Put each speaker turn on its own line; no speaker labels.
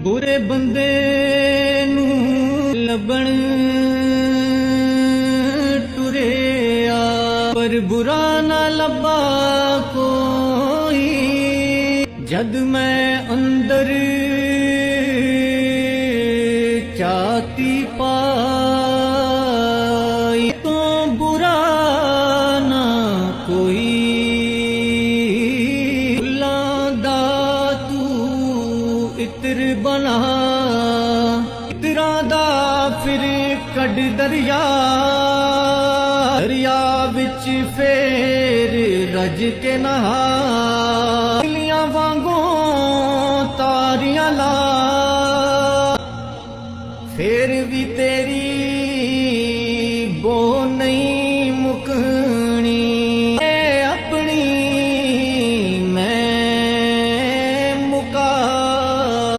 बुरे बंदे नू लभण टुरिया पर बुरा ना लभा कोई। जद मैं अंदर चाहती पाई तो बुरा ना कोई। दा तू इत्र बना इतरा दा फिर कड दरिया दरिया विच फेर रज के नहा लिया वांगों तारियां ला फिर भी ते